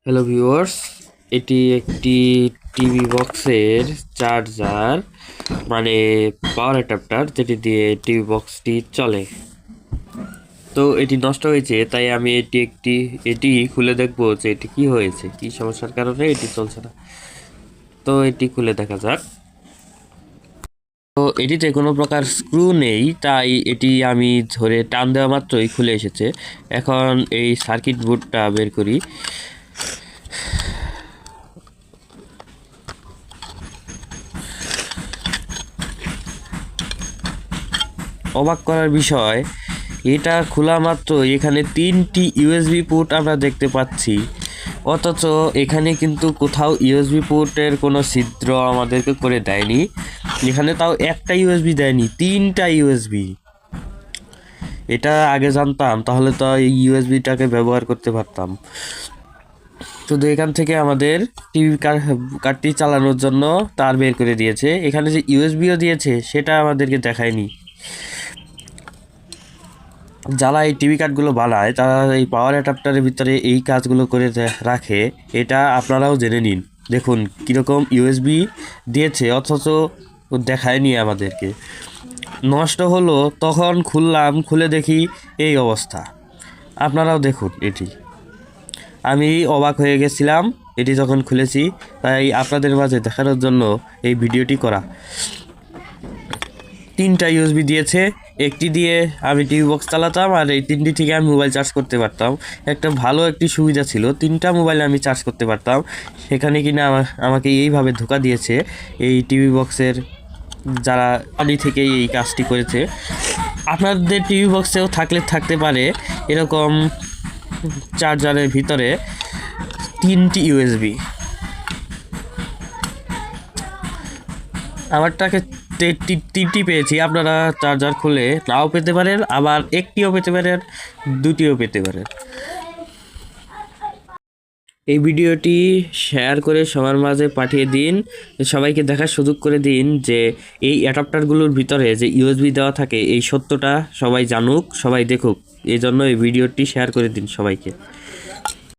Hello viewers, এটি একটি TV বক্সের চার্জার, মানে পাওয়ার অ্যাডাপ্টার, যেটি দিয়ে টিভি বক্সটি চলে। তো এটি নষ্ট হয়েছে, তাই আমি এটি খুলে দেখবো যে এটি কি হয়েছে, কি সমস্যার কারণে এটি চলছে না। তো এটি খুলে দেখা যাক। তো এটিতে কোনো প্রকার স্ক্রু নেই, তাই এটি আমি ধরে টান দেওয়া মাত্রই খুলে এসেছে। এখন এই সার্কিট বোর্ডটা বের করি। অবাক করার বিষয়, এটা খোলা মাত্র এখানে 3টি ইউএসবি পোর্ট আমরা দেখতে পাচ্ছি, অথচ এখানে কিন্তু কোথাও ইউএসবি পোর্টের কোনো ছিদ্র আমাদেরকে করে দেয়নি। এখানে তাও একটা ইউএসবি দেয়নি, 3টা ইউএসবি। এটা আগে জানতাম তাহলে তো এই ইউএসবিটাকে ব্যবহার করতে পারতাম। শুধু এখান থেকে আমাদের টিভি কার্ডটি চালানোর জন্য তার বের করে দিয়েছে। এখানে যে ইউএসবিও দিয়েছে সেটা আমাদেরকে দেখায়নি। যারা এই টিভি কার্ডগুলো বানায় তারা এই পাওয়ার অ্যাডাপ্টারের ভিতরে এই কাজগুলো করে রাখে, এটা আপনারাও জেনে নিন। দেখুন কীরকম ইউএসবি দিয়েছে, অথচ দেখায়নি আমাদেরকে। নষ্ট হলো, তখন খুলে দেখি এই অবস্থা। আপনারাও দেখুন এটি। আমি অবাক হয়ে গেছিলাম এটি যখন খুলেছি, তাই আপনাদের মাঝে দেখানোর জন্য এই ভিডিওটি করা। 3টা ইউএসবি দিয়েছে, একটি দিয়ে আমি টিভি বক্স চালাতাম, আর এই 3টি থেকে আমি মোবাইল চার্জ করতে পারতাম। একটা ভালো একটি সুবিধা ছিল, 3টা মোবাইলে আমি চার্জ করতে পারতাম। সেখানে কিনা আমাকে এইভাবে ধোকা দিয়েছে এই টিভি বক্সের যারা আদি থেকেই এই কাজটি করেছে। আপনাদের টিভি বক্সেও থাকতে পারে এরকম চার্জারের ভিতরে 3টি ইউএসবি। আমারটাকে 3টি পেয়েছি। আপনারা চার্জার খুলে নাও পেতে পারেন, আবার একটিও পেতে পারেন, 2টিও পেতে পারেন। এই ভিডিওটি শেয়ার করে সবার মাঝে পাঠিয়ে দিন, সবাইকে দেখার সুযোগ করে দিন যে এই অ্যাডাপ্টারগুলোর ভিতরে যে ইউএসবি দেওয়া থাকে এই সত্যটা সবাই জানুক, সবাই দেখুক। এই জন্য এই ভিডিওটি শেয়ার করে দিন সবাইকে।